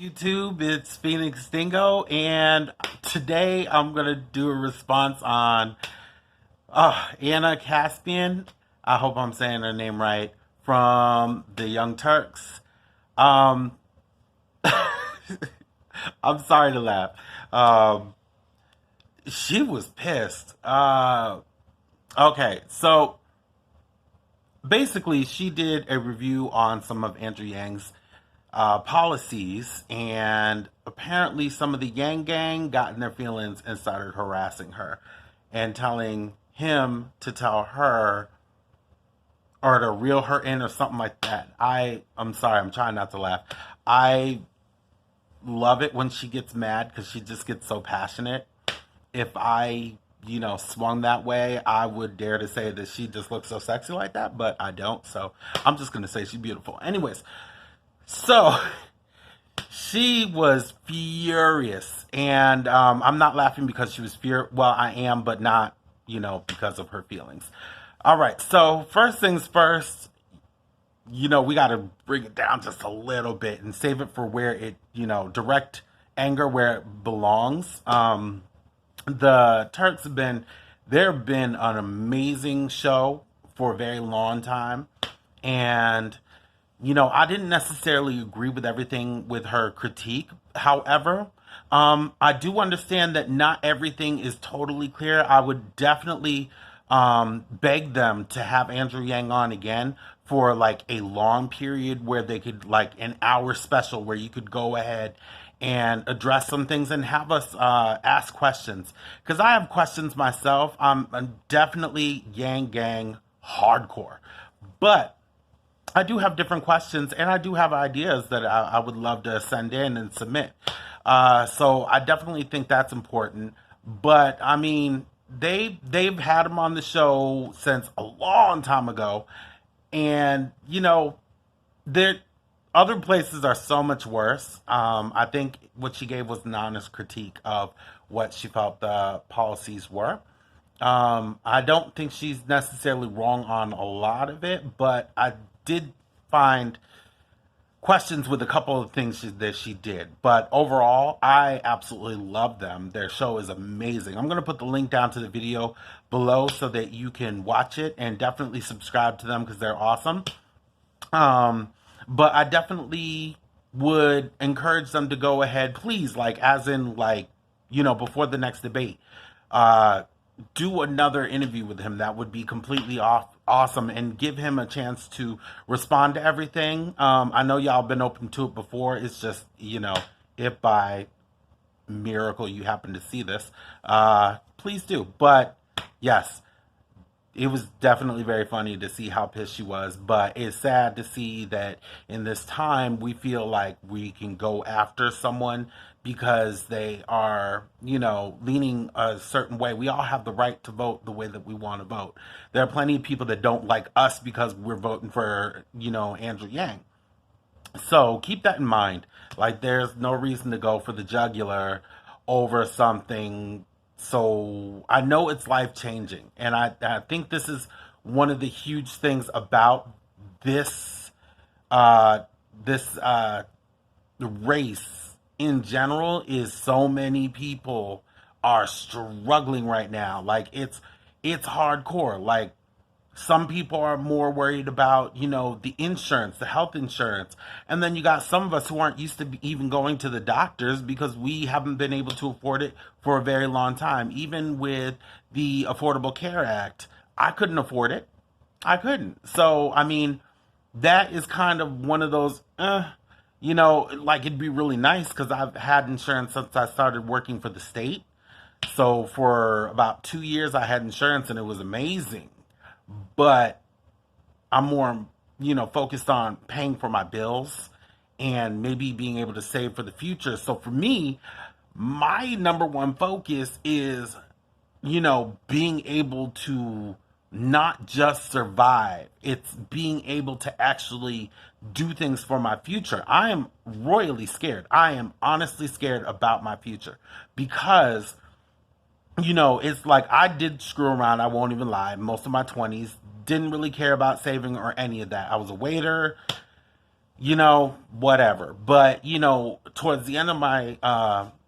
YouTube, it's Phoenix Dingo, and today I'm gonna do a response on Anna Caspian. I hope I'm saying her name right, from the Young Turks. Um, I'm sorry to laugh. Um, she was pissed. Okay, so basically, she did a review on some of Andrew Yang's policies, and apparently some of the Yang Gang got in their feelings and started harassing her and telling him to tell her or to reel her in or something like that. I'm sorry, I'm trying not to laugh. I love it when she gets mad because she just gets so passionate. If I swung that way, I would dare to say that she just looks so sexy like that, but I don't. So I'm just gonna say she's beautiful. Anyways, so she was furious, and I'm not laughing because she was Well, I am, but not, because of her feelings. All right. So first things first, we got to bring it down just a little bit and save it for where it, direct anger where it belongs. The Turks have been, they've been an amazing show for a very long time, and I didn't necessarily agree with everything with her critique. However, I do understand that not everything is totally clear. I would definitely beg them to have Andrew Yang on again for like a long period where they could, like an hour special where you could go ahead and address some things and have us ask questions. Because I have questions myself. I'm definitely Yang Gang hardcore. But I do have different questions, and I do have ideas that I would love to send in and submit. So I definitely think that's important. But I mean, they've had him on the show since a long time ago, and there other places are so much worse. I think what she gave was an honest critique of what she felt the policies were. I don't think she's necessarily wrong on a lot of it, but I did find questions with a couple of things that she did. But overall, I absolutely love them. Their show is amazing. I'm going to put the link down to the video below so that you can watch it, and definitely subscribe to them because they're awesome. But I definitely would encourage them to go ahead, please, like, as in, like, before the next debate, uh, do another interview with him. That would be completely awesome, and give him a chance to respond to everything. I know y'all been open to it before. It's just, if by miracle you happen to see this, please do. But yes, it was definitely very funny to see how pissed she was, but it's sad to see that in this time we feel like we can go after someone because they are, leaning a certain way. We all have the right to vote the way that we want to vote. There are plenty of people that don't like us because we're voting for, Andrew Yang. So keep that in mind. Like, there's no reason to go for the jugular over something. So I know it's life changing. And I think this is one of the huge things about this uh, this race in general is so many people are struggling right now. Like, it's hardcore. Like, some people are more worried about, the insurance, the health insurance. And then you got some of us who aren't used to even going to the doctors because we haven't been able to afford it for a very long time. Even with the Affordable Care Act, I couldn't afford it. I couldn't. So, I mean, that is kind of one of those, like, it'd be really nice because I've had insurance since I started working for the state. So for about 2 years, I had insurance and it was amazing. But I'm more, focused on paying for my bills and maybe being able to save for the future. So for me, my number one focus is, being able to not just survive. It's being able to actually do things for my future. I am royally scared. I am honestly scared about my future because it's like I did screw around. I won't even lie. Most of my 20s, didn't really care about saving or any of that. I was a waiter, whatever. But, towards the end of my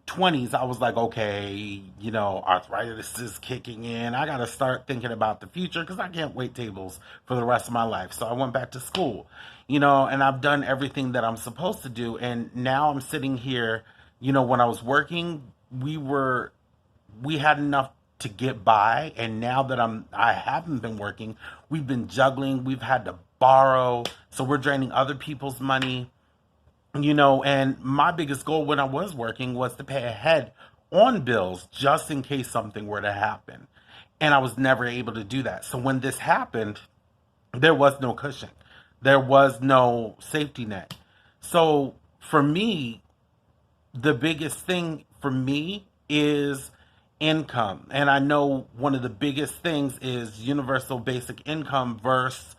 20s, I was like, okay, arthritis is kicking in. I got to start thinking about the future because I can't wait tables for the rest of my life. So I went back to school, and I've done everything that I'm supposed to do. And now I'm sitting here, when I was working, we had enough to get by, and now that I haven't been working, we've been juggling, we've had to borrow, so we're draining other people's money, and my biggest goal when I was working was to pay ahead on bills just in case something were to happen. And I was never able to do that. So when this happened, there was no cushion. There was no safety net. So for me, the biggest thing for me is income. And I know one of the biggest things is universal basic income versus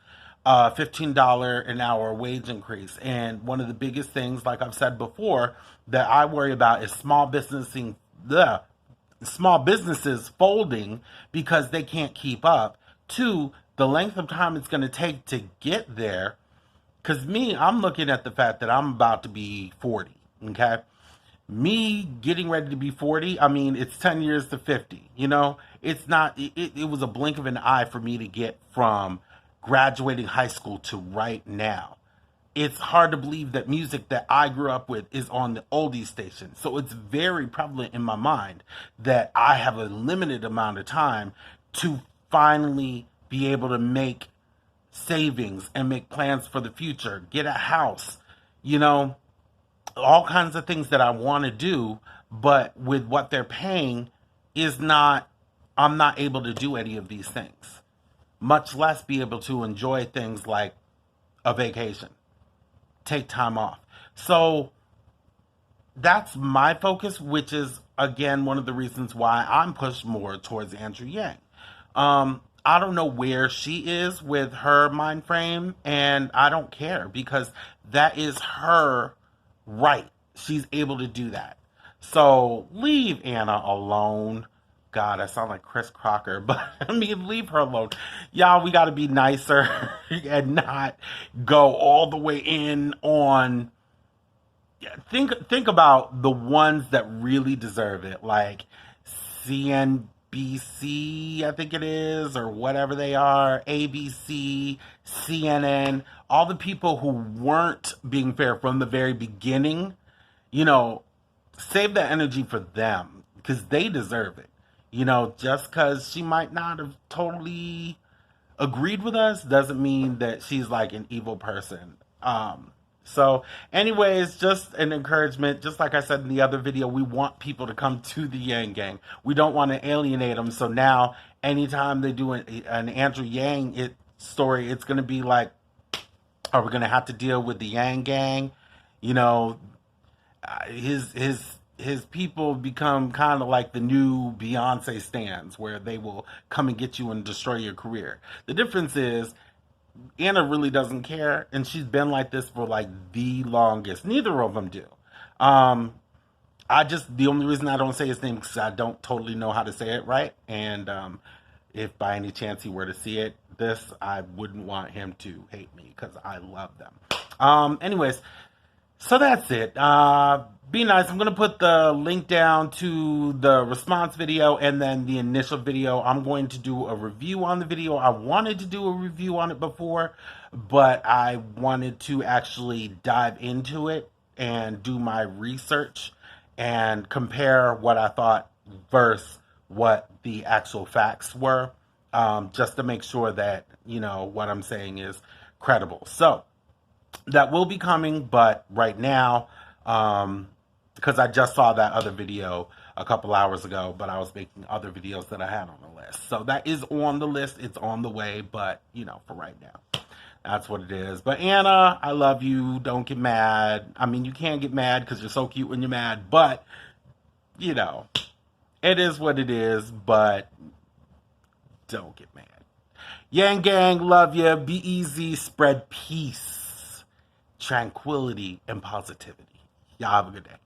$15 an hour wage increase. And one of the biggest things, like I've said before, that I worry about is small businesses folding because they can't keep up. Two, the length of time it's going to take to get there. Because I'm looking at the fact that I'm about to be 40, okay? Me getting ready to be 40, I mean, it's 10 years to 50, It's not, it was a blink of an eye for me to get from graduating high school to right now. It's hard to believe that music that I grew up with is on the oldies station. So it's very prevalent in my mind that I have a limited amount of time to finally be able to make savings and make plans for the future, get a house, all kinds of things that I want to do, but with what they're paying I'm not able to do any of these things, much less be able to enjoy things like a vacation, take time off. So that's my focus, which is, again, one of the reasons why I'm pushed more towards Andrew Yang. I don't know where she is with her mind frame, and I don't care because that is her right. She's able to do that. So leave Anna alone. God, I sound like Chris Crocker, but leave her alone. Y'all, we got to be nicer and not go all the way in on. Think about the ones that really deserve it, like CNBC, I think it is, or whatever they are, ABC, CNN, all the people who weren't being fair from the very beginning, save that energy for them because they deserve it. Just because she might not have totally agreed with us doesn't mean that she's like an evil person. So anyways, just an encouragement. Just like I said in the other video, we want people to come to the Yang Gang. We don't want to alienate them. So now anytime they do an Andrew Yang story, it's going to be like, are we going to have to deal with the Yang Gang? His people become kind of like the new Beyonce stans, where they will come and get you and destroy your career. The difference is Anna really doesn't care, and she's been like this for like the longest. Neither of them do. The only reason I don't say his name is because I don't totally know how to say it right, and if by any chance he were to see I wouldn't want him to hate me because I love them. Anyways, so that's it. Be nice. I'm going to put the link down to the response video and then the initial video. I'm going to do a review on the video. I wanted to do a review on it before, but I wanted to actually dive into it and do my research and compare what I thought versus what the actual facts were, just to make sure that, what I'm saying is credible. So that will be coming, but right now, because I just saw that other video a couple hours ago, but I was making other videos that I had on the list. So that is on the list. It's on the way, but, for right now, that's what it is. But Anna, I love you. Don't get mad. You can't get mad because you're so cute when you're mad, but, it is what it is, but don't get mad. Yang Gang, love you. Be easy. Spread peace, tranquility, and positivity. Y'all have a good day.